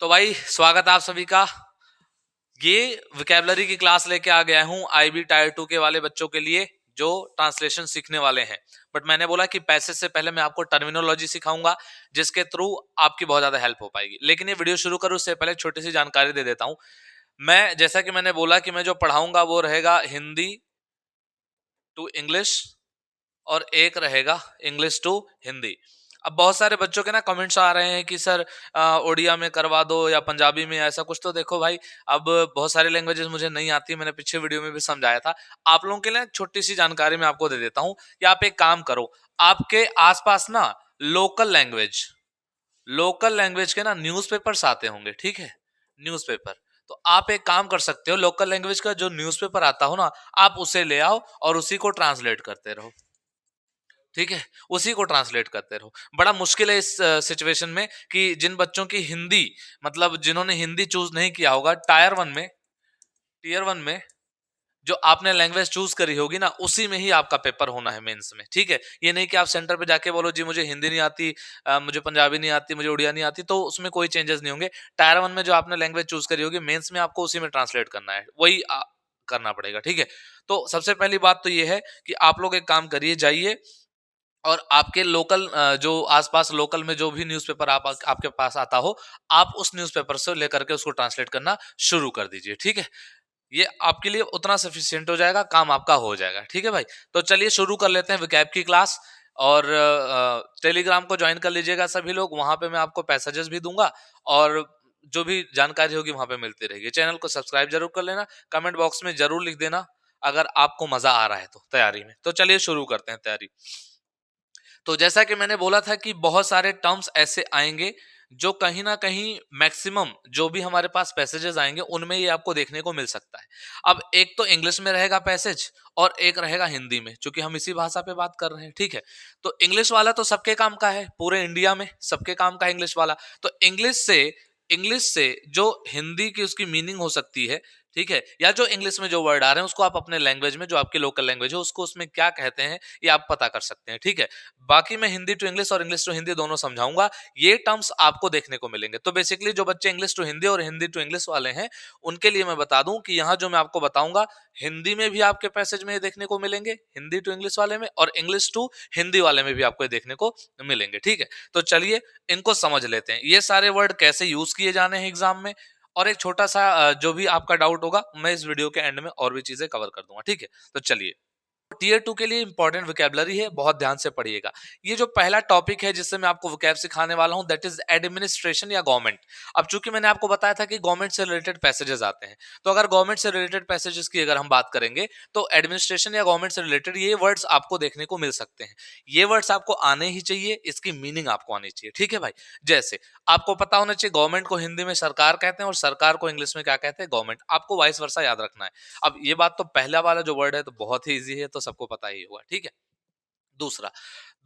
तो भाई स्वागत है आप सभी का। ये विकेबलरी की क्लास लेके आ गया हूं आईबी टायर 2 के वाले बच्चों के लिए जो ट्रांसलेशन सीखने वाले हैं। बट मैंने बोला कि पैसेज से पहले मैं आपको टर्मिनोलॉजी सिखाऊंगा जिसके थ्रू आपकी बहुत ज्यादा हेल्प हो पाएगी। लेकिन ये वीडियो शुरू करूं उससे पहले छोटी सी जानकारी दे देता हूं। मैं जैसा कि मैंने बोला कि मैं जो पढ़ाऊंगा वो रहेगा हिंदी टू इंग्लिश और एक रहेगा इंग्लिश टू हिंदी। अब बहुत सारे बच्चों के ना कमेंट्स आ रहे हैं कि सर ओडिया में करवा दो या पंजाबी में, ऐसा कुछ। तो देखो भाई, अब बहुत सारी लैंग्वेजेस मुझे नहीं आती, मैंने पीछे वीडियो में भी समझाया था। आप लोगों के लिए छोटी सी जानकारी मैं आपको दे देता हूं कि आप एक काम करो, आपके आसपास ना लोकल लैंग्वेज के ना न्यूज़पेपर्स आते होंगे, ठीक है, न्यूज़पेपर। तो आप एक काम कर सकते हो, लोकल लैंग्वेज का जो न्यूज़पेपर आता हो ना, आप उसे ले आओ और उसी को ट्रांसलेट करते रहो, ठीक है, उसी को ट्रांसलेट करते रहो। बड़ा मुश्किल है इस सिचुएशन में कि जिन बच्चों की हिंदी, मतलब जिन्होंने हिंदी चूज नहीं किया होगा, टीयर वन में जो आपने लैंग्वेज चूज करी होगी ना, उसी में ही आपका पेपर होना है मेंस में, ठीक है। ये नहीं कि आप सेंटर पे जाके बोलो जी मुझे हिंदी नहीं आती, मुझे पंजाबी नहीं आती, मुझे उड़िया नहीं आती, तो उसमें कोई चेंजेस नहीं होंगे। टायर 1 में जो आपने लैंग्वेज चूज करी होगी, मेंस में आपको उसी में ट्रांसलेट करना है, वही करना पड़ेगा, ठीक है। तो सबसे पहली बात तो ये है कि आप लोग एक काम करिए, जाइए और आपके लोकल जो आसपास लोकल में जो भी न्यूज़पेपर आपके पास आता हो, आप उस न्यूज़पेपर से लेकर के उसको ट्रांसलेट करना शुरू कर दीजिए, ठीक है। ये आपके लिए उतना सफिशिएंट हो जाएगा, काम आपका हो जाएगा, ठीक है भाई। तो चलिए शुरू कर लेते हैं विकैब की क्लास। और टेलीग्राम को ज्वाइन कर लीजिएगा सभी लोग, वहां पे मैं आपको पैसेजेस भी दूंगा और जो भी जानकारी होगी वहां पे मिलती रहेगी। चैनल को सब्सक्राइब जरूर कर लेना, कमेंट बॉक्स में जरूर लिख देना अगर आपको मजा आ रहा है तो तैयारी में। तो चलिए शुरू करते हैं तैयारी। तो जैसा कि मैंने बोला था कि बहुत सारे टर्म्स ऐसे आएंगे जो कहीं ना कहीं मैक्सिमम जो भी हमारे पास पैसेजेस आएंगे उनमें ये आपको देखने को मिल सकता है। अब एक तो इंग्लिश में रहेगा पैसेज और एक रहेगा हिंदी में, क्योंकि हम इसी भाषा पे बात कर रहे हैं, ठीक है। तो इंग्लिश वाला तो सबके काम का है, पूरे इंडिया में सबके काम का है इंग्लिश वाला। तो इंग्लिश से जो हिंदी की उसकी मीनिंग हो सकती है, ठीक है, या जो इंग्लिश में जो वर्ड आ रहे हैं उसको आप अपने लैंग्वेज में, जो आपकी लोकल लैंग्वेज है, उसको उसमें क्या कहते हैं ये आप पता कर सकते हैं, ठीक है। बाकी मैं हिंदी टू इंग्लिश और इंग्लिश टू हिंदी दोनों समझाऊंगा, ये टर्म्स आपको देखने को मिलेंगे। तो बेसिकली जो बच्चे इंग्लिश टू हिंदी और हिंदी टू इंग्लिश वाले हैं, उनके लिए मैं बता दूं कि यहाँ जो मैं आपको बताऊंगा, हिंदी में भी आपके पैसेज में ये देखने को मिलेंगे, हिंदी टू इंग्लिश वाले में, और इंग्लिश टू हिंदी वाले में भी आपको ये देखने को मिलेंगे, ठीक है। तो चलिए इनको समझ लेते हैं, ये सारे वर्ड कैसे यूज किए जाने हैं एग्जाम में। और एक छोटा सा जो भी आपका डाउट होगा मैं इस वीडियो के एंड में और भी चीजें कवर कर दूंगा, ठीक है। तो चलिए, टीयर 2 के लिए इंपॉर्टेंट वोकैबुलरी है, बहुत ध्यान से पढ़िएगा। ये जो पहला टॉपिक है जिससे मैं आपको वोकैब सिखाने वाला हूं, दैट इज एडमिनिस्ट्रेशन या गवर्नमेंट। अब चूंकि मैंने आपको बताया था कि गवर्नमेंट से रिलेटेड पैसेजेस आते हैं, तो अगर गवर्नमेंट से रिलेटेड पैसेजेस की अगर हम बात करेंगे, तो एडमिनिस्ट्रेशन या गवर्नमेंट से रिलेटेड ये वर्ड्स आपको देखने को मिल सकते हैं। ये वर्ड्स आपको आने ही चाहिए, इसकी मीनिंग आपको आनी चाहिए, ठीक है भाई। जैसे आपको पता होना चाहिए, गवर्नमेंट को हिंदी में सरकार कहते हैं और सरकार को इंग्लिश में क्या कहते हैं, गवर्नमेंट। आपको वाइस वर्सा याद रखना है। अब ये बात तो पहला वाला जो वर्ड है तो बहुत ही इजी है, तो सबको पता ही होगा, ठीक है। दूसरा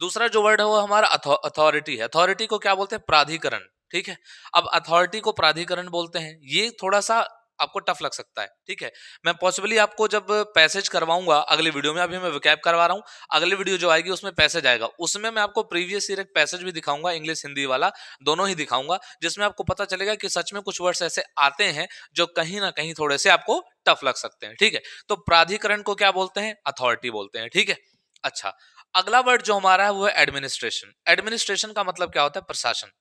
दूसरा जो वर्ड है वो हमारा अथॉरिटी है। अथॉरिटी को क्या बोलते हैं, प्राधिकरण, ठीक है। अब अथॉरिटी को प्राधिकरण बोलते हैं, ये थोड़ा सा आपको टफ लग सकता है, ठीक है। मैं पॉसिबली आपको जब पैसेज करवाऊंगा अगली वीडियो में, अभी मैं विकैप करवा रहा हूं, अगली वीडियो जो आएगी उसमें पैसेज आएगा, उसमें मैं आपको प्रीवियस ईयर एक पैसेज भी दिखाऊंगा, इंग्लिश हिंदी वाला दोनों ही दिखाऊंगा, जिसमें आपको पता चलेगा कि सच में कुछ वर्ड्स ऐसे आते हैं जो कहीं ना कहीं थोड़े से आपको टफ लग सकते हैं, ठीक है। तो प्राधिकरण को क्या बोलते हैं, अथॉरिटी बोलते हैं, ठीक है। अच्छा, अगला वर्ड जो हमारा है वो है एडमिनिस्ट्रेशन। एडमिनिस्ट्रेशन का मतलब क्या होता है, प्रशासन।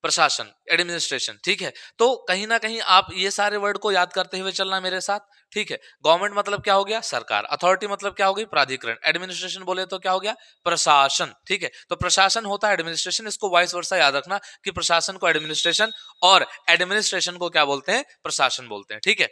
प्रशासन, एडमिनिस्ट्रेशन, ठीक है। तो कहीं ना कहीं आप ये सारे वर्ड को याद करते हुए चलना मेरे साथ, ठीक है। गवर्नमेंट मतलब क्या हो गया, सरकार। अथॉरिटी मतलब क्या हो गई, प्राधिकरण। एडमिनिस्ट्रेशन बोले तो क्या हो गया, प्रशासन, ठीक है। तो प्रशासन होता है एडमिनिस्ट्रेशन, इसको वाइस वर्सा याद रखना कि प्रशासन को एडमिनिस्ट्रेशन और एडमिनिस्ट्रेशन को क्या बोलते हैं, प्रशासन बोलते हैं, ठीक है।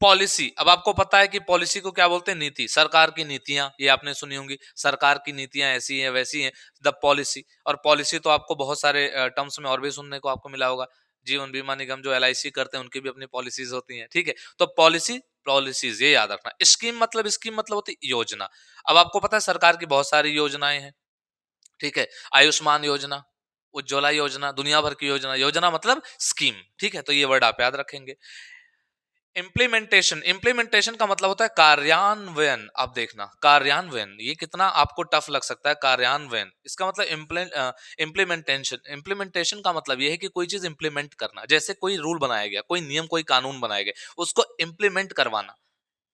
पॉलिसी, अब आपको पता है कि पॉलिसी को क्या बोलते हैं, नीति। सरकार की नीतियां, ये आपने सुनी होंगी, सरकार की नीतियां ऐसी हैं वैसी हैं, द पॉलिसी। और पॉलिसी तो आपको बहुत सारे टर्म्स में और भी सुनने को आपको मिला होगा। जीवन बीमा निगम जो एलआईसी करते हैं उनकी भी अपनी पॉलिसीज होती हैं, ठीक है। तो पॉलिसी, पॉलिसीज, ये याद रखना। स्कीम मतलब होती है योजना। अब आपको पता है सरकार की बहुत सारी योजनाएं हैं, ठीक है। आयुष्मान योजना, उज्ज्वला योजना, दुनिया भर की योजना। योजना मतलब स्कीम, ठीक है। तो ये वर्ड आप याद रखेंगे। इम्प्लीमेंटेशन, इम्प्लीमेंटेशन का मतलब होता है कार्यान्वयन। आप देखना कार्यान्वयन, ये कितना आपको टफ लग सकता है, कार्यान्वयन। इसका मतलब इम्प्लीमेंटेशन, इम्प्लीमेंटेशन का मतलब ये है कि कोई चीज इम्प्लीमेंट करना, जैसे कोई रूल बनाया गया, कोई नियम, कोई कानून बनाया गया, उसको इम्प्लीमेंट करवाना।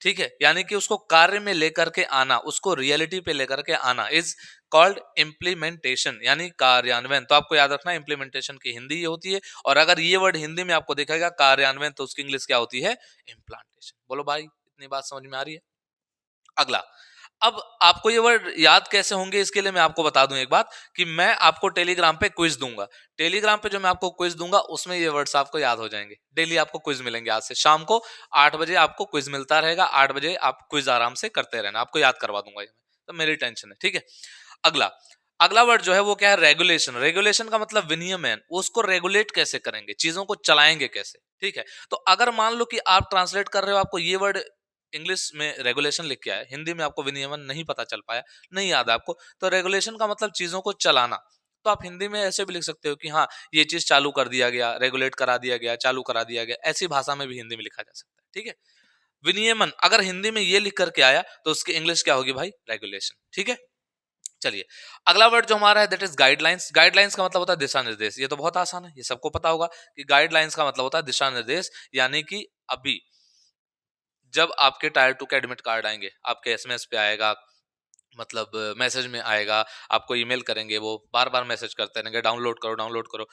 ठीक है, यानी कि उसको कार्य में लेकर के आना, उसको रियलिटी पे लेकर के आना इज कॉल्ड इम्प्लीमेंटेशन, यानी कार्यान्वयन। तो आपको याद रखना इम्प्लीमेंटेशन की हिंदी ये होती है, और अगर ये वर्ड हिंदी में आपको दिखेगा कार्यान्वयन, तो उसकी इंग्लिश क्या होती है, इम्प्लांटेशन। बोलो भाई, इतनी बात समझ में आ रही है? अगला, अब आपको ये वर्ड याद कैसे होंगे, इसके लिए मैं आपको बता दूं एक बात, कि मैं आपको टेलीग्राम पे क्विज दूंगा। टेलीग्राम पे जो मैं आपको क्विज दूंगा उसमें ये वर्ड्स आपको याद हो जाएंगे। डेली आपको क्विज मिलेंगे, आज से शाम को 8 बजे आपको क्विज मिलता रहेगा। 8 बजे आप क्विज आराम से करते रहना, आपको याद करवा दूंगा ये मैं, तो मेरी टेंशन है, ठीक है। अगला, अगला वर्ड जो है वो क्या है, रेगुलेशन। रेगुलेशन का मतलब विनियमन, उसको रेगुलेट कैसे करेंगे, चीजों को चलाएंगे कैसे, ठीक है। तो अगर मान लो कि आप ट्रांसलेट कर रहे हो, आपको ये वर्ड इंग्लिश में रेगुलेशन लिख के आया, हिंदी में आपको विनियमन नहीं पता चल पाया, नहीं याद है आपको, तो रेगुलेशन का मतलब चीजों को चलाना। तो आप हिंदी में ऐसे भी लिख सकते हो कि हाँ, ये चीज चालू कर दिया गया, रेगुलेट करा दिया गया, चालू करा दिया गया, ऐसी भाषा में भी हिंदी में लिखा जा सकता है, ठीक है। विनियमन अगर हिंदी में ये लिख करके आया, तो उसकी इंग्लिश क्या होगी भाई, रेगुलेशन, ठीक है। चलिए, अगला वर्ड जो हमारा है दैट इज गाइडलाइंस। गाइडलाइंस का मतलब होता है दिशा निर्देश। ये तो बहुत आसान है, ये सबको पता होगा कि गाइडलाइंस का मतलब होता है दिशा निर्देश। यानी कि अभी जब आपके टायर 2 के एडमिट कार्ड आएंगे, आपके एसएमएस पे आएगा, मतलब मैसेज में आएगा, आपको ईमेल करेंगे, वो बार बार मैसेज करते रहेंगे, डाउनलोड करो डाउनलोड करो।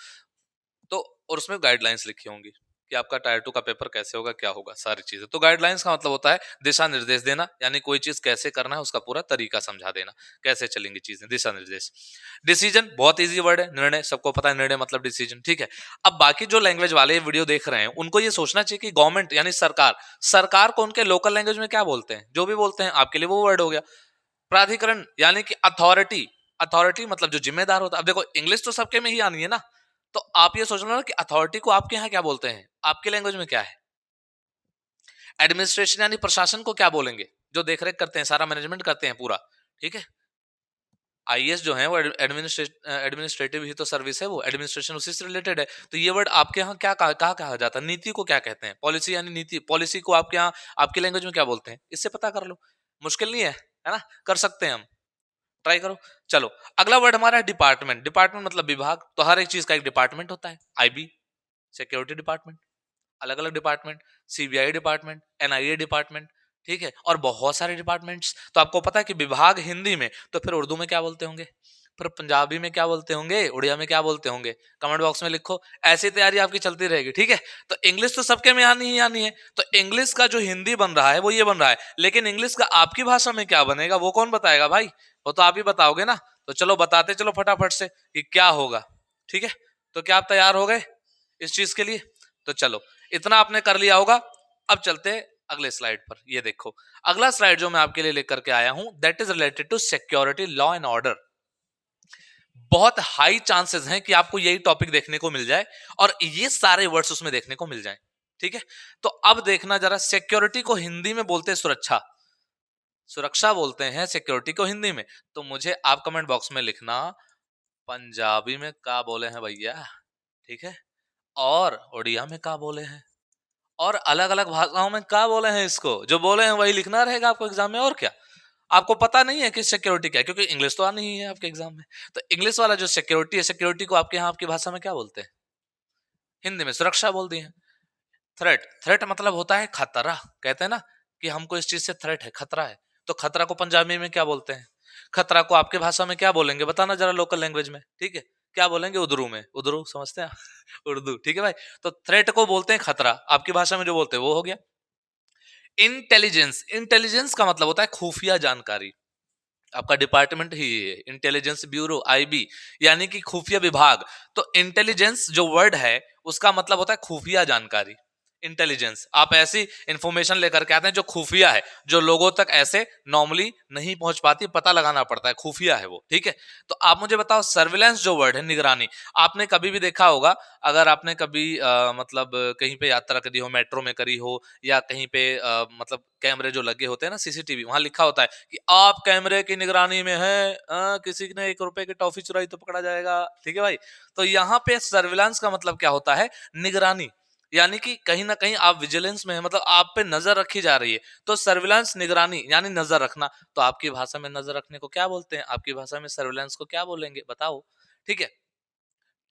तो और उसमें गाइडलाइंस लिखी होंगी कि आपका टायर 2 का पेपर कैसे होगा, क्या होगा, सारी चीजें। तो गाइडलाइंस का मतलब होता है दिशा निर्देश देना, यानी कोई चीज कैसे करना है उसका पूरा तरीका समझा देना, कैसे चलेंगी चीजें, दिशा निर्देश। डिसीजन बहुत इजी वर्ड है, निर्णय, सबको पता है निर्णय मतलब डिसीजन, ठीक है। अब बाकी जो लैंग्वेज वाले वीडियो देख रहे हैं उनको ये सोचना चाहिए कि गवर्नमेंट यानी सरकार, सरकार को उनके लोकल लैंग्वेज में क्या बोलते हैं, जो भी बोलते हैं आपके लिए वो वर्ड हो गया। प्राधिकरण यानी कि अथॉरिटी, अथॉरिटी मतलब जो जिम्मेदार होता है। अब देखो इंग्लिश तो सबके में ही आनी है ना, तो आप ये सोच लो ना कि अथॉरिटी को आपके यहाँ क्या बोलते हैं, आपके लैंग्वेज में क्या है। एडमिनिस्ट्रेशन यानी प्रशासन को क्या बोलेंगे, जो देखरेख करते हैं, सारा मैनेजमेंट करते हैं पूरा, ठीक है। आईएएस जो है वो एडमिनिस्ट्रेटिव ही तो सर्विस है, वो एडमिनिस्ट्रेशन उसी से रिलेटेड है। तो ये वर्ड आपके यहाँ क्या कहा जाता है, नीति को क्या कहते हैं, पॉलिसी यानी नीति, पॉलिसी को आपके यहाँ आपकी लैंग्वेज में क्या बोलते हैं, इससे पता कर लो। मुश्किल नहीं है ना, कर सकते हैं हम, ट्राई करो। चलो, अगला वर्ड हमारा है डिपार्टमेंट। डिपार्टमेंट मतलब विभाग, तो हर एक चीज का एक डिपार्टमेंट होता है। आईबी सिक्योरिटी डिपार्टमेंट, अलग अलग department, CBI department, NIA department, ठीक है, और बहुत सारे डिपार्टमेंट्स। तो आपको पता है कि विभाग हिंदी में, तो फिर उर्दू में क्या बोलते होंगे, फिर पंजाबी में क्या बोलते होंगे, उड़िया में क्या बोलते होंगे, कमेंट बॉक्स में लिखो। ऐसी तैयारी आपकी चलती रहेगी, ठीक है। तो इंग्लिश तो सबके में आनी ही आनी है, तो इंग्लिश का जो हिंदी बन रहा है वो ये बन रहा है, लेकिन इंग्लिश का आपकी भाषा में क्या बनेगा वो कौन बताएगा भाई, वो तो आप ही बताओगे ना। तो चलो बताते चलो फटाफट से कि क्या होगा, ठीक है। तो क्या आप तैयार हो गए इस चीज के लिए? तो चलो, इतना आपने कर लिया होगा। अब चलते हैं अगले स्लाइड पर। ये देखो, अगला स्लाइड जो मैं आपके लिए लेकर के आया हूं that is related to security, law and order. बहुत हाई चांसेस हैं कि आपको यही टॉपिक देखने को मिल जाए और ये सारे वर्ड्स उसमें देखने को मिल जाएं, ठीक है। तो अब देखना जरा, सिक्योरिटी को हिंदी में बोलते हैं सुरक्षा, सुरक्षा बोलते हैं सिक्योरिटी को हिंदी में। तो मुझे आप कमेंट बॉक्स में लिखना पंजाबी में क्या बोले हैं भैया, ठीक है, और उड़िया में क्या बोले हैं, और अलग अलग भाषाओं में क्या बोले हैं। इसको जो बोले हैं वही लिखना रहेगा आपको एग्जाम में, और क्या। आपको पता नहीं है कि सिक्योरिटी क्या है, क्योंकि इंग्लिश तो आनी ही है आपके एग्जाम में। तो इंग्लिश वाला जो सिक्योरिटी है, सिक्योरिटी को आपके यहाँ आपकी भाषा में क्या बोलते हैं, हिंदी में सुरक्षा बोल दिए। थ्रेट, थ्रेट मतलब होता है खतरा, कहते हैं ना कि हमको इस चीज से थ्रेट है, खतरा है। तो खतरा को पंजाबी में क्या बोलते हैं, खतरा को आपके भाषा में क्या बोलेंगे, बताना जरा लोकल लैंग्वेज में, ठीक है। क्या बोलेंगे, उर्दू में, उर्दू समझते हैं उर्दू, ठीक है भाई। तो थ्रेट को बोलते हैं खतरा, आपकी भाषा में जो बोलते हैं वो हो गया। इंटेलिजेंस, इंटेलिजेंस का मतलब होता है खुफिया जानकारी। आपका डिपार्टमेंट ही है इंटेलिजेंस ब्यूरो, आईबी, यानी कि खुफिया विभाग। तो इंटेलिजेंस जो वर्ड है उसका मतलब होता है खुफिया जानकारी। इंटेलिजेंस, आप ऐसी इंफॉर्मेशन लेकर के आते हैं जो खुफिया है, जो लोगों तक ऐसे नॉर्मली नहीं पहुंच पाती, पता लगाना पड़ता है, खुफिया है वो, ठीक है। तो आप मुझे बताओ, सर्विलेंस जो वर्ड है, निगरानी, आपने कभी भी देखा होगा, अगर आपने कभी मतलब कहीं पे यात्रा करी हो, मेट्रो में करी हो, या कहीं पे मतलब कैमरे जो लगे होते हैं ना, सीसीटीवी, वहां लिखा होता है कि आप कैमरे की निगरानी में है, किसी ने 1 रुपए की टॉफी चुराई तो पकड़ा जाएगा, ठीक है भाई। तो यहाँ पे सर्विलांस का मतलब क्या होता है, निगरानी, यानी कि कहीं ना कहीं आप विजिलेंस में है, मतलब आप पे नजर रखी जा रही है। तो सर्विलांस, निगरानी यानी नजर रखना। तो आपकी भाषा में नजर रखने को क्या बोलते हैं? आपकी भाषा में सर्विलांस को क्या बोलेंगे? बताओ। ठीक है।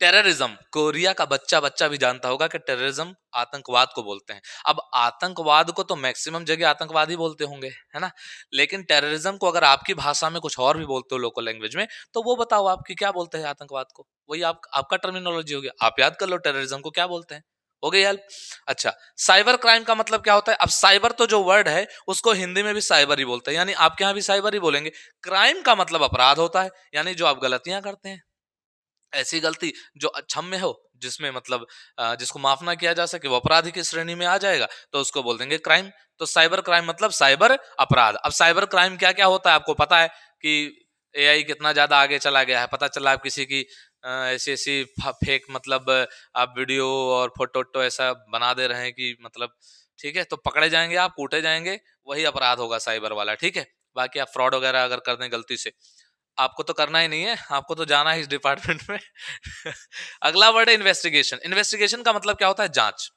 टेररिज्म, कोरिया का बच्चा बच्चा भी जानता होगा कि टेररिज्म आतंकवाद को बोलते हैं। अब आतंकवाद को तो मैक्सिमम जगह आतंकवाद ही बोलते होंगे, है ना? लेकिन टेररिज्म को अगर आपकी भाषा में कुछ और भी बोलते हो लोकल लैंग्वेज में, तो वो बताओ आपकी क्या बोलते हैं आतंकवाद को? वही आपका टर्मिनोलॉजी हो गया। आप याद कर लो टेररिज्म को क्या बोलते हैं। हो गई हेल्प। अच्छा, साइबर क्राइम का मतलब क्या होता है? अब साइबर तो जो वर्ड है उसको हिंदी में भी साइबर ही बोलते हैं, यानी आपके यहाँ भी साइबर ही बोलेंगे। क्राइम का मतलब अपराध होता है, यानी जो आप गलतियां करते हैं, ऐसी गलती जो अक्षम्य हो, जिसमें मतलब जिसको माफ ना किया जा सके, वो अपराधी की श्रेणी में आ जाएगा, तो उसको बोल देंगे क्राइम। तो साइबर क्राइम मतलब साइबर अपराध। अब साइबर क्राइम क्या क्या होता है आपको पता है कि एआई कितना ज्यादा आगे चला गया है। पता चला आप किसी की ऐसी ऐसी फेक मतलब आप वीडियो और फोटो ऐसा बना दे रहे हैं कि मतलब, ठीक है, तो पकड़े जाएंगे, आप कूटे जाएंगे। वही अपराध होगा साइबर वाला। ठीक है। बाकी आप फ्रॉड वगैरह अगर कर दें गलती से, आपको तो करना ही नहीं है, आपको तो जाना है इस डिपार्टमेंट में। अगला वर्ड है इन्वेस्टिगेशन। इन्वेस्टिगेशन का मतलब क्या होता है? जांच।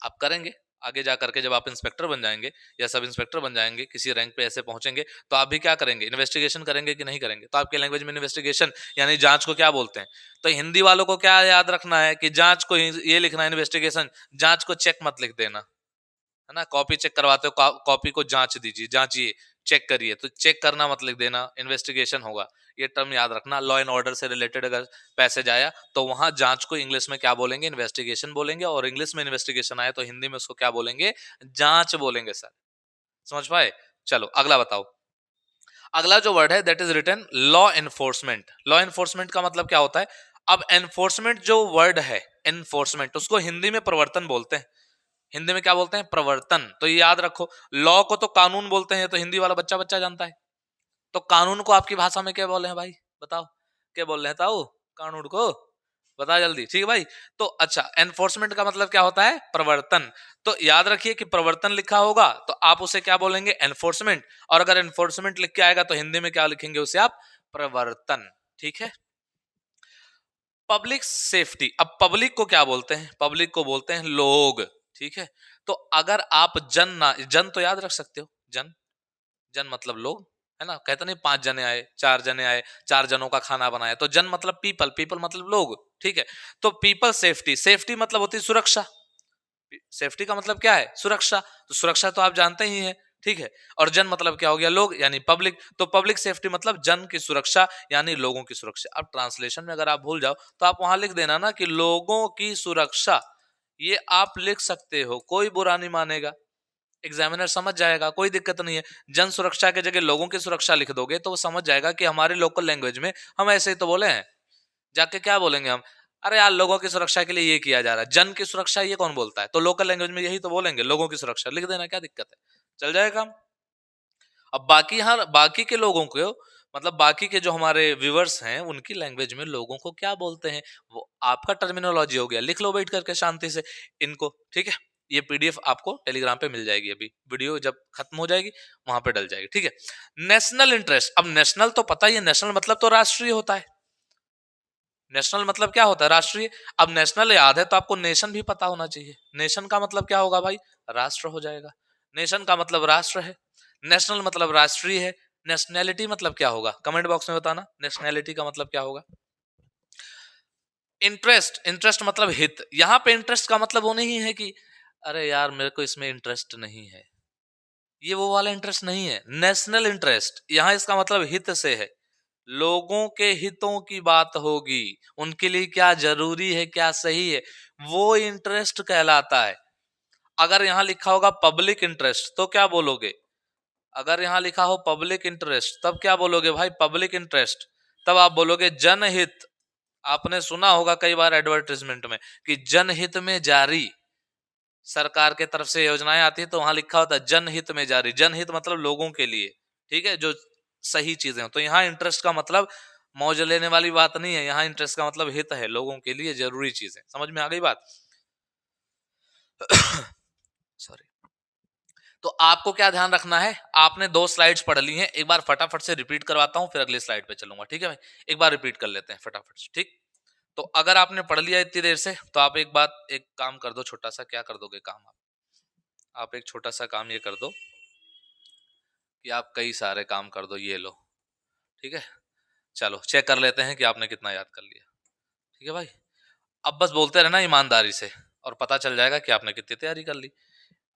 आप करेंगे आगे जा करके, जब आप इंस्पेक्टर बन जाएंगे या सब इंस्पेक्टर बन जाएंगे, किसी रैंक पे ऐसे पहुंचेंगे, तो आप भी क्या करेंगे? इन्वेस्टिगेशन करेंगे कि नहीं करेंगे? तो आपके लैंग्वेज में इन्वेस्टिगेशन यानी जांच को क्या बोलते हैं? तो हिंदी वालों को क्या याद रखना है कि जांच को ये लिखना है इन्वेस्टिगेशन, जांच को चेक मत लिख देना, है ना? कॉपी चेक करवाते हो, कॉपी को जांच दीजिए, जांचिए, चेक करिए, तो चेक करना मत लिख देना, इन्वेस्टिगेशन होगा। ये टर्म याद रखना। लॉ एंड ऑर्डर से रिलेटेड अगर पैसेज आया तो वहां जांच को इंग्लिश में क्या बोलेंगे? इन्वेस्टिगेशन बोलेंगे। और इंग्लिश में इन्वेस्टिगेशन आया तो हिंदी में उसको क्या बोलेंगे? जांच बोलेंगे सर। समझ पाए? चलो अगला बताओ। अगला जो वर्ड है that is written law enforcement. Law enforcement का मतलब क्या होता है? अब एनफोर्समेंट जो वर्ड है, एनफोर्समेंट, उसको हिंदी में प्रवर्तन बोलते हैं। हिंदी में क्या बोलते हैं? प्रवर्तन। तो ये याद रखो। लॉ को तो कानून बोलते हैं, तो हिंदी वाला बच्चा बच्चा जानता है। तो कानून को आपकी भाषा में क्या बोले हैं भाई? बताओ। क्या बोल रहे हैं ताऊ? कानून को बता जल्दी। ठीक है भाई। तो अच्छा, एनफोर्समेंट का मतलब क्या होता है? प्रवर्तन। तो याद रखिए कि प्रवर्तन लिखा होगा तो आप उसे क्या बोलेंगे? एनफोर्समेंट। और अगर एनफोर्समेंट लिख के आएगा तो हिंदी में क्या लिखेंगे उसे आप? प्रवर्तन। ठीक है। Public safety. अब पब्लिक को क्या बोलते हैं? पब्लिक को बोलते हैं लोग। ठीक है। तो अगर आप जन ना, जन तो याद रख सकते हो, जन, जन मतलब लोग, है ना? कहते नहीं 5 जने आए, 4 जने आए, 4 जनों का खाना बनाया, तो जन मतलब पीपल, पीपल मतलब लोग। ठीक है। तो पीपल सेफ्टी, सेफ्टी मतलब होती है सुरक्षा। सेफ्टी का मतलब क्या है? सुरक्षा। तो सुरक्षा तो आप जानते ही हैं। ठीक है। और जन मतलब क्या हो गया? लोग, यानी पब्लिक। तो पब्लिक सेफ्टी मतलब जन की सुरक्षा, यानी लोगों की सुरक्षा। अब ट्रांसलेशन में अगर आप भूल जाओ तो आप वहां लिख देना ना कि लोगों की सुरक्षा। ये आप लिख सकते हो, कोई बुरा नहीं मानेगा, एग्जामिनर समझ जाएगा, कोई दिक्कत नहीं है। जन सुरक्षा की जगह लोगों की सुरक्षा लिख दोगे तो वो समझ जाएगा कि हमारे लोकल लैंग्वेज में हम ऐसे ही तो बोले हैं। जाके क्या बोलेंगे हम? अरे यार, लोगों की सुरक्षा के लिए ये किया जा रहा है। जन की सुरक्षा ये कौन बोलता है? तो लोकल लैंग्वेज में यही तो बोलेंगे, लोगों की सुरक्षा लिख देना, क्या दिक्कत है? चल जाएगा काम। अब बाकी, हाँ, बाकी के लोगों को, मतलब बाकी के जो हमारे व्यूअर्स हैं उनकी लैंग्वेज में लोगों को क्या बोलते हैं, वो आपका टर्मिनोलॉजी हो गया। लिख लो बैठ करके शांति से इनको। ठीक है। ये पीडीएफ आपको टेलीग्राम पे मिल जाएगी, अभी वीडियो जब खत्म हो जाएगी वहां पे डल जाएगी। ठीक है। National interest. अब नेशनल तो पता ही है, नेशनल मतलब तो राष्ट्रीय होता है। नेशनल मतलब क्या होता है? राष्ट्रीय। अब नेशनल याद है तो आपको नेशन भी पता होना चाहिए। नेशन का मतलब क्या होगा भाई? राष्ट्र हो जाएगा। नेशन का मतलब राष्ट्र है, नेशनल मतलब राष्ट्रीय है। नेशनैलिटी मतलब क्या होगा? कमेंट बॉक्स में बताना, नेशनैलिटी का मतलब क्या होगा? इंटरेस्ट, इंटरेस्ट मतलब हित। यहां पे इंटरेस्ट का मतलब वो नहीं है कि अरे यार मेरे को इसमें इंटरेस्ट नहीं है, ये वो वाला इंटरेस्ट नहीं है। नेशनल इंटरेस्ट यहां इसका मतलब हित से है। लोगों के हितों की बात होगी, उनके लिए क्या जरूरी है, क्या सही है, वो इंटरेस्ट कहलाता है। अगर यहां लिखा होगा पब्लिक इंटरेस्ट तो क्या बोलोगे? अगर यहां लिखा हो पब्लिक इंटरेस्ट तब क्या बोलोगे भाई? Public interest. तब आप बोलोगे जनहित। आपने सुना होगा कई बार एडवर्टाइजमेंट में कि जनहित में जारी, सरकार के तरफ से योजनाएं आती है तो वहां लिखा होता है जनहित में जारी। जनहित मतलब लोगों के लिए, ठीक है, जो सही चीजें हो। तो यहाँ इंटरेस्ट का मतलब मौज लेने वाली बात नहीं है, यहाँ इंटरेस्ट का मतलब हित है, लोगों के लिए जरूरी चीजें। समझ में आ गई बात? सॉरी। तो आपको क्या ध्यान रखना है? आपने 2 स्लाइड्स पढ़ ली हैं, एक बार फटाफट से रिपीट करवाता हूं, फिर अगली स्लाइड पे चलूंगा। ठीक है भाई, एक बार रिपीट कर लेते हैं फटाफट से। ठीक। तो अगर आपने पढ़ लिया इतनी देर से, तो आप एक काम कर दो छोटा सा। क्या कर दोगे काम आप एक छोटा सा काम ये कर दो कि आप कई सारे काम कर दो। ये लो, ठीक है। चलो चेक कर लेते हैं कि आपने कितना याद कर लिया। ठीक है भाई, अब बस बोलते रहना ईमानदारी से, और पता चल जाएगा कि आपने कितनी तैयारी कर ली,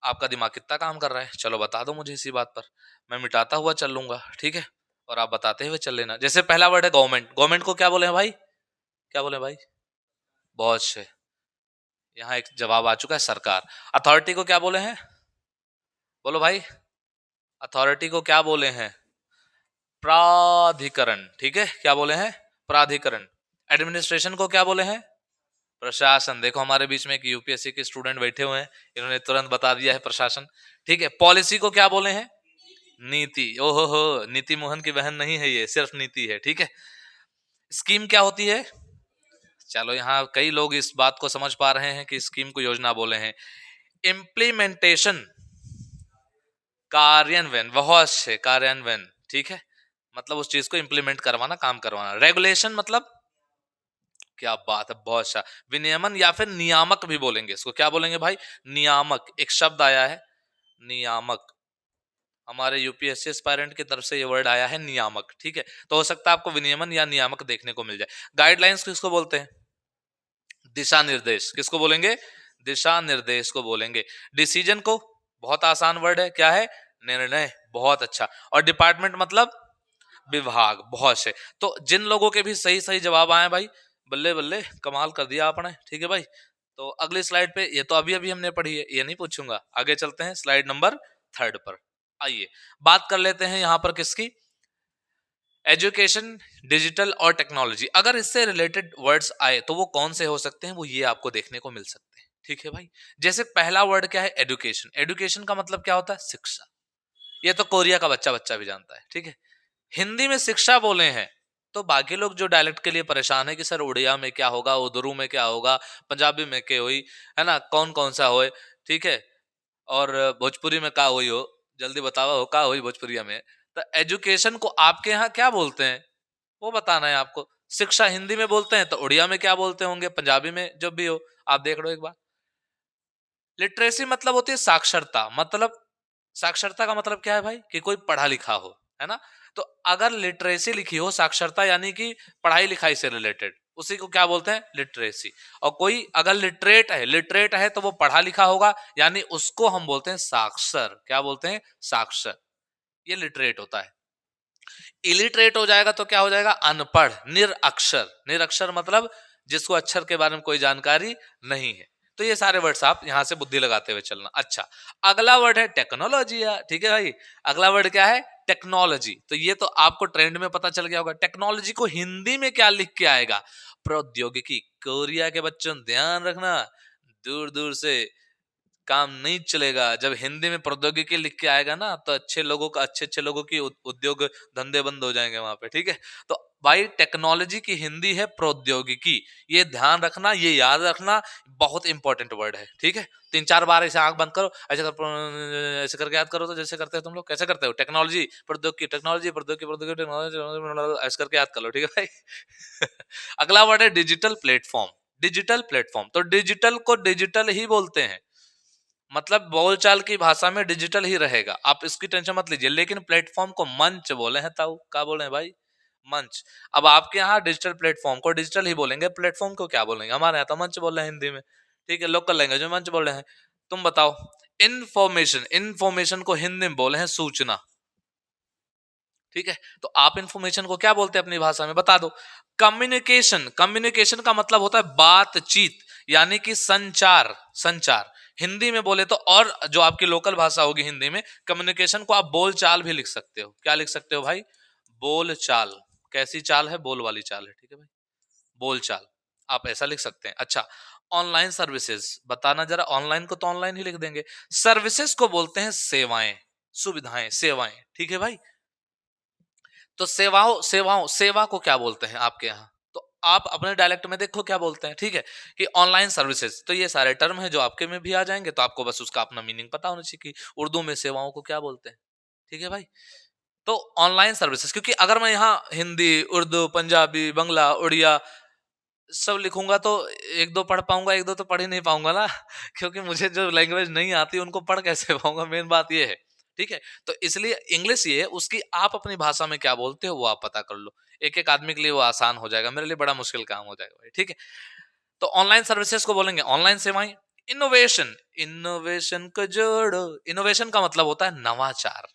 आपका दिमाग कितना काम कर रहा है। चलो बता दो मुझे इसी बात पर, मैं मिटाता हुआ चल लूंगा, ठीक है। और आप बताते हुए चल लेना। जैसे पहला वर्ड है गवर्नमेंट, गवर्नमेंट को क्या बोले हैं भाई? क्या बोले भाई? बहुत से। यहाँ एक जवाब आ चुका है, सरकार। अथॉरिटी को क्या बोले हैं? बोलो भाई, अथॉरिटी को क्या बोले हैं? प्राधिकरण, ठीक है। क्या बोले हैं? प्राधिकरण। एडमिनिस्ट्रेशन को क्या बोले हैं? प्रशासन। देखो हमारे बीच में एक यूपीएससी के स्टूडेंट बैठे हुए हैं, इन्होंने तुरंत बता दिया है, प्रशासन। ठीक है। पॉलिसी को क्या बोले हैं? नीति। ओहो हो, नीति मोहन की बहन नहीं है ये, सिर्फ नीति है, ठीक है। स्कीम क्या होती है? चलो यहाँ कई लोग इस बात को समझ पा रहे हैं कि स्कीम को योजना बोले हैं। इम्प्लीमेंटेशन, कार्यान्वयन, बहुत से कार्यान्वयन, ठीक है। मतलब उस चीज को इम्प्लीमेंट करवाना, काम करवाना। रेगुलेशन मतलब, क्या बात है, बहुत अच्छा। विनियमन या फिर नियामक भी बोलेंगे इसको। क्या बोलेंगे भाई? नियामक। एक शब्द आया है नियामक, हमारे यूपीएससी एस्पायरेंट की तरफ से ये वर्ड आया है नियामक, ठीक है। तो हो सकता है आपको विनियमन या नियामक देखने को मिल जाए। गाइडलाइंस किसको बोलते हैं? दिशा निर्देश। किसको बोलेंगे? दिशा निर्देश को बोलेंगे। डिसीजन को, बहुत आसान वर्ड है, क्या है? निर्णय। बहुत अच्छा। और डिपार्टमेंट मतलब विभाग। बहुत से। तो जिन लोगों के भी सही सही जवाब आए भाई, बल्ले बल्ले, कमाल कर दिया आपने, ठीक है भाई। तो अगली स्लाइड पे, ये तो अभी अभी हमने पढ़ी है, ये नहीं पूछूंगा, आगे चलते हैं स्लाइड नंबर 3 पर। आइए बात कर लेते हैं यहां पर किसकी? एजुकेशन, डिजिटल और टेक्नोलॉजी। अगर इससे रिलेटेड वर्ड्स आए तो वो कौन से हो सकते हैं, वो ये आपको देखने को मिल सकते हैं, ठीक है भाई। जैसे पहला वर्ड क्या है? एडुकेशन। एडुकेशन का मतलब क्या होता है? शिक्षा। ये तो कोरिया का बच्चा बच्चा भी जानता है, ठीक है। हिंदी में शिक्षा बोले हैं, तो बाकी लोग जो डायलेक्ट के लिए परेशान है कि सर उड़िया में क्या होगा, उदरू में क्या होगा, पंजाबी में क्या हुई, है ना, कौन कौन सा होए, ठीक है, और भोजपुरी में का हुई हो, जल्दी बताओ हो का हुई भोजपुरिया में। तो एजुकेशन को आपके यहाँ क्या बोलते हैं, वो बताना है आपको। शिक्षा हिंदी में बोलते हैं, तो उड़िया में क्या बोलते होंगे, पंजाबी में, जब भी हो आप देख लो एक बार। लिटरेसी मतलब होती है साक्षरता। मतलब साक्षरता का मतलब क्या है भाई? कि कोई पढ़ा लिखा हो, है ना। तो अगर लिटरेसी लिखी हो, साक्षरता यानी कि पढ़ाई लिखाई से रिलेटेड, उसी को क्या बोलते हैं? लिटरेसी। और कोई अगर लिटरेट है, लिटरेट है तो वो पढ़ा लिखा होगा, यानी उसको हम बोलते हैं साक्षर। क्या बोलते हैं? साक्षर। ये लिटरेट होता है। इलिटरेट हो जाएगा तो क्या हो जाएगा? अनपढ़, निरक्षर। निरक्षर मतलब जिसको अक्षर के बारे में कोई जानकारी नहीं है। तो ये सारे वर्ड्स आप यहां से बुद्धि लगाते हुए चलना। अच्छा, अगला वर्ड है टेक्नोलॉजी। ठीक है भाई, अगला वर्ड क्या है? टेक्नोलॉजी। तो ये तो आपको ट्रेंड में पता चल गया होगा। टेक्नोलॉजी को हिंदी में क्या लिख के आएगा? प्रौद्योगिकी। कोरिया के बच्चों ध्यान रखना, दूर दूर से काम नहीं चलेगा। जब हिंदी में प्रौद्योगिकी लिख के आएगा ना, तो अच्छे लोगों का, अच्छे अच्छे लोगों की उद्योग धंधे बंद हो जाएंगे वहां पे, ठीक है। तो भाई टेक्नोलॉजी की हिंदी है प्रौद्योगिकी। ये ध्यान रखना, ये याद रखना, बहुत इंपॉर्टेंट वर्ड है, ठीक है। 3-4 बार ऐसे आंख बंद करो, ऐसे करके याद करो। तो जैसे करते हो तुम लोग, कैसे करते हो? टेक्नोलॉजी प्रौद्योगिकी, टेक्नोलॉजी प्रौद्योगिकी, प्रौद्योगिकी टेक्नोलॉजी, ऐसे करके याद कर लो, ठीक है भाई। अगला वर्ड है डिजिटल प्लेटफॉर्म। डिजिटल प्लेटफॉर्म, तो डिजिटल को डिजिटल ही बोलते हैं, मतलब बोलचाल की भाषा में डिजिटल ही रहेगा, आप इसकी टेंशन मत लीजिए। लेकिन प्लेटफॉर्म को मंच बोले हैं, ताऊ क्या बोले हैं भाई? मंच। अब आपके यहाँ डिजिटल प्लेटफॉर्म को डिजिटल ही बोलेंगे, प्लेटफॉर्म को क्या बोलेंगे? हमारे यहाँ तो मंच बोल रहे हैं हिंदी में, ठीक है, लोकल लैंग्वेज में मंच बोल रहे हैं। तुम बताओ। इंफॉर्मेशन, इंफॉर्मेशन को हिंदी में बोले हैं सूचना, ठीक है। तो आप इंफॉर्मेशन को क्या बोलते हैं अपनी भाषा में, बता दो। कम्युनिकेशन, कम्युनिकेशन का मतलब होता है बातचीत, यानी कि संचार। संचार हिंदी में बोले तो, और जो आपकी लोकल भाषा होगी हिंदी में, कम्युनिकेशन को आप बोलचाल भी लिख सकते हो। क्या लिख सकते हो भाई? बोलचाल। कैसी चाल है? बोल वाली चाल है, ठीक है भाई, बोलचाल, आप ऐसा लिख सकते हैं। अच्छा, ऑनलाइन सर्विसेज, बताना जरा। ऑनलाइन को तो ऑनलाइन ही लिख देंगे। सर्विसेज को बोलते हैं सेवाएं, सुविधाएं, सेवाएं, ठीक है भाई। तो सेवाओं, सेवाओं, सेवा को क्या बोलते हैं आपके यहाँ? तो आप अपने डायलेक्ट में देखो क्या बोलते हैं, ठीक है। कि ऑनलाइन सर्विसेज, तो ये सारे टर्म है जो आपके में भी आ जाएंगे, तो आपको बस उसका अपना मीनिंग पता होना चाहिए कि उर्दू में सेवाओं को क्या बोलते हैं, ठीक है भाई। तो ऑनलाइन सर्विसेज, क्योंकि अगर मैं यहाँ हिंदी, उर्दू, पंजाबी, बंगला, उड़िया सब लिखूंगा तो एक दो पढ़ पाऊंगा, एक दो तो पढ़ ही नहीं पाऊंगा ना क्योंकि मुझे जो लैंग्वेज नहीं आती उनको पढ़ कैसे पाऊंगा, मेन बात ये है। ठीक है, तो इसलिए इंग्लिश ये है, उसकी आप अपनी भाषा में क्या बोलते हो वो आप पता कर लो। एक एक आदमी के लिए वो आसान हो जाएगा, मेरे लिए बड़ा मुश्किल काम हो जाएगा भाई। ठीक है, तो ऑनलाइन सर्विसेज को बोलेंगे ऑनलाइन सेवाएं। इनोवेशन, इनोवेशन को जोड़ो। इनोवेशन का मतलब होता है नवाचार,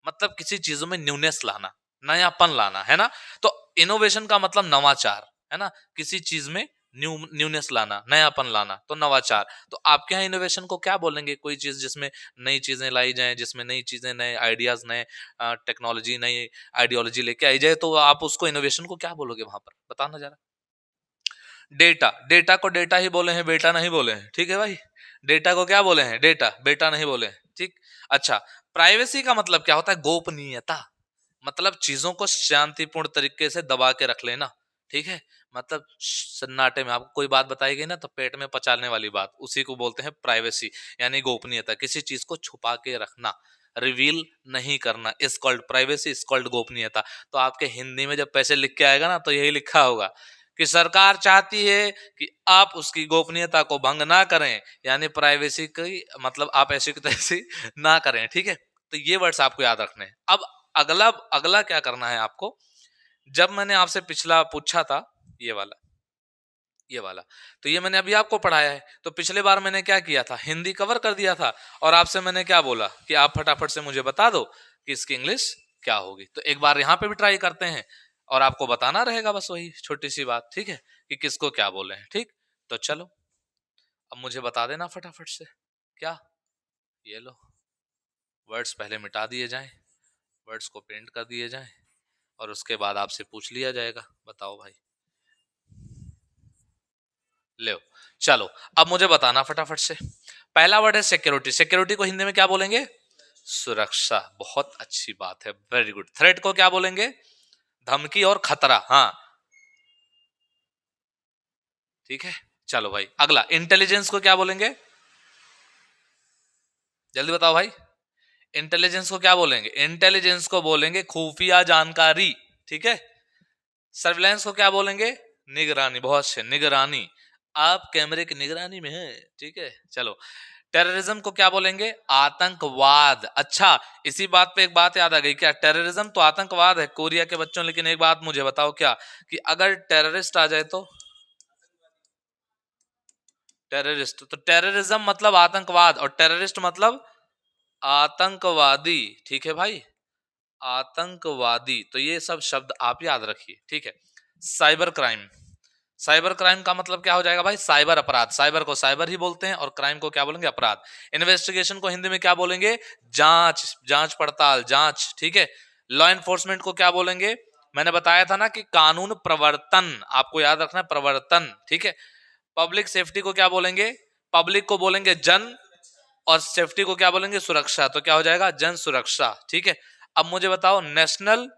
मतलब किसी चीजों में न्यूनेस लाना, नयापन लाना, है ना। तो इनोवेशन का मतलब नवाचार, है ना, किसी चीज में न्यूनेस लाना, नयापन लाना, तो नवाचार। तो आपके यहाँ इनोवेशन को क्या बोलेंगे? कोई चीज जिसमें नई चीजें लाई जाएं, जिसमें नई चीजें, नए आइडियाज, नए टेक्नोलॉजी, नई आइडियोलॉजी लेके आई जाए, तो आप उसको इनोवेशन को क्या बोलोगे वहां पर, बताना जरा। डेटा, डेटा को डेटा ही बोले हैं, बेटा नहीं बोले हैं। ठीक है भाई, डेटा को क्या बोले हैं? डेटा, बेटा नहीं बोले हैं। ठीक। अच्छा, प्राइवेसी का मतलब क्या होता है? गोपनीयता, मतलब चीजों को शांतिपूर्ण तरीके से दबा के रख लेना। ठीक है, मतलब सन्नाटे में आपको कोई बात बताई गई ना, तो पेट में पचाने वाली बात, उसी को बोलते हैं प्राइवेसी, यानी गोपनीयता, किसी चीज को छुपा के रखना, रिवील नहीं करना, is called privacy, is called गोपनीयता। तो आपके हिंदी में जब पैसे लिख के आएगा ना, तो यही लिखा होगा कि सरकार चाहती है कि आप उसकी गोपनीयता को भंग ना करें, यानी प्राइवेसी की मतलब आप ऐसी की तैसी ना करें। ठीक है, तो ये वर्ड्स आपको याद रखने हैं। अब अगला अगला क्या करना है आपको? जब मैंने आपसे पिछला पूछा था, ये वाला, ये वाला, तो ये मैंने अभी आपको पढ़ाया है। तो पिछले बार मैंने क्या किया था? हिंदी कवर कर दिया था, और आपसे मैंने क्या बोला कि आप फटाफट से मुझे बता दो कि इसकी इंग्लिश क्या होगी। तो एक बार यहाँ पे भी ट्राई करते हैं, और आपको बताना रहेगा बस वही छोटी सी बात। ठीक है, कि किसको क्या बोले हैं। ठीक, तो चलो अब मुझे बता देना फटाफट से। क्या? ये लो, वर्ड्स पहले मिटा दिए जाएं, वर्ड्स को पेंट कर दिए जाएं, और उसके बाद आपसे पूछ लिया जाएगा, बताओ भाई। ले, चलो अब मुझे बताना फटाफट से। पहला वर्ड है सिक्योरिटी। सिक्योरिटी को हिंदी में क्या बोलेंगे? सुरक्षा। बहुत अच्छी बात है, वेरी गुड। थ्रेट को क्या बोलेंगे? धमकी और खतरा। हाँ, ठीक है। चलो भाई, अगला इंटेलिजेंस को क्या बोलेंगे? जल्दी बताओ भाई। इंटेलिजेंस को क्या बोलेंगे? इंटेलिजेंस को बोलेंगे खुफिया जानकारी। ठीक है। सर्विलांस को क्या बोलेंगे? निगरानी। बहुत अच्छे, निगरानी, आप कैमरे की निगरानी में है। ठीक है, चलो। टेररिज्म को क्या बोलेंगे? आतंकवाद। अच्छा, इसी बात पे एक बात याद आ गई, क्या टेररिज्म तो आतंकवाद है कोरिया के बच्चों, लेकिन एक बात मुझे बताओ, क्या कि अगर टेररिस्ट आ जाए तो? टेररिस्ट, तो टेररिज्म मतलब आतंकवाद, और टेररिस्ट मतलब आतंकवादी। ठीक है भाई, आतंकवादी। तो ये सब शब्द आप याद रखिए। ठीक है। साइबर क्राइम, साइबर क्राइम का मतलब क्या हो जाएगा भाई? साइबर अपराध। साइबर को साइबर ही बोलते हैं, और क्राइम को क्या बोलेंगे? अपराध। इन्वेस्टिगेशन को हिंदी में क्या बोलेंगे? जांच, जांच पड़ताल, जांच। ठीक है। लॉ एनफोर्समेंट को क्या बोलेंगे? मैंने बताया था ना कि कानून प्रवर्तन, आपको याद रखना है, प्रवर्तन। ठीक है। पब्लिक सेफ्टी को क्या बोलेंगे? पब्लिक को बोलेंगे जन, और सेफ्टी को क्या बोलेंगे? सुरक्षा। तो क्या हो जाएगा? जन सुरक्षा। ठीक है। अब मुझे बताओ, नेशनल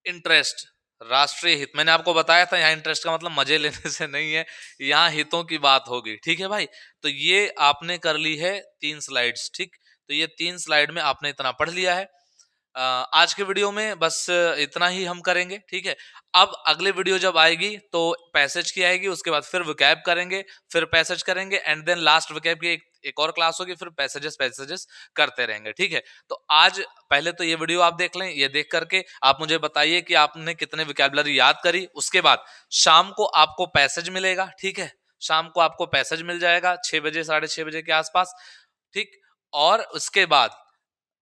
इंटरेस्ट, राष्ट्रीय हित। मैंने आपको बताया था यहाँ इंटरेस्ट का मतलब मजे लेने से नहीं है, यहाँ हितों की बात होगी। ठीक है भाई, तो ये आपने कर ली है 3 स्लाइड्स। ठीक, तो ये 3 स्लाइड में आपने इतना पढ़ लिया है। आज के वीडियो में बस इतना ही हम करेंगे। ठीक है। अब अगले वीडियो जब आएगी तो पैसेज की आएगी, उसके बाद फिर वोकैब करेंगे, फिर पैसेज करेंगे, एंड देन लास्ट वोकैब की एक और क्लास होगी, फिर पैसेजेस पैसेजेस करते रहेंगे। ठीक है। तो आज पहले तो ये वीडियो आप देख लें, ये देख करके आप मुझे बताइए कि आपने कितने वोकैबुलरी याद करी। उसके बाद शाम को आपको पैसेज मिलेगा। ठीक है, शाम को आपको पैसेज मिल जाएगा 6 बजे, 6:30 बजे के आसपास। ठीक, और उसके बाद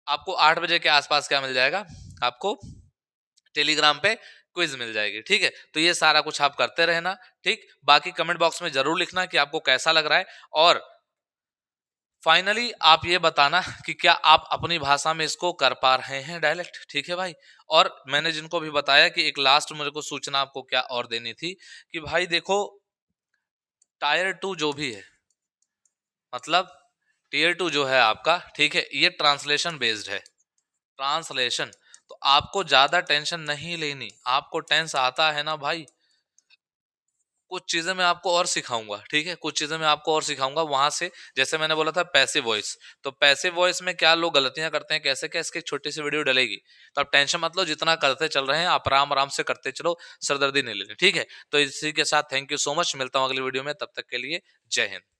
आपको 8 बजे के आसपास क्या मिल जाएगा? आपको टेलीग्राम पे क्विज मिल जाएगी। ठीक है, तो ये सारा कुछ आप करते रहना। ठीक, बाकी कमेंट बॉक्स में जरूर लिखना कि आपको कैसा लग रहा है, और फाइनली आप ये बताना कि क्या आप अपनी भाषा में इसको कर पा रहे हैं डायलेक्ट। ठीक है भाई, और मैंने जिनको भी बताया कि एक लास्ट मेरे को सूचना आपको क्या और देनी थी, कि भाई देखो, टायर 2 जो भी है, मतलब टीयर 2 जो है आपका, ठीक है, ये ट्रांसलेशन बेस्ड है, ट्रांसलेशन। तो आपको ज्यादा टेंशन नहीं लेनी। आपको टेंस आता है ना भाई, कुछ चीज़ें मैं आपको और सिखाऊँगा, ठीक है? कुछ चीज़ें मैं आपको और सिखाऊँगा वहाँ से, जैसे मैंने बोला था पैसिव वॉइस, तो पैसिव वॉइस में क्या लोग गलतियाँ करते हैं, कैसे क्या, इसकी एक छोटी-सी वीडियो डलेगी। तो आप टेंशन मत लो, जितना करते चल रहे हैं, आप आराम-आराम से करते चलो, सरदर्दी नहीं लेनी, ठीक है? तो इसी के साथ थैंक यू सो मच, मिलता हूँ अगली वीडियो में, तब तक के लिए जय हिंद।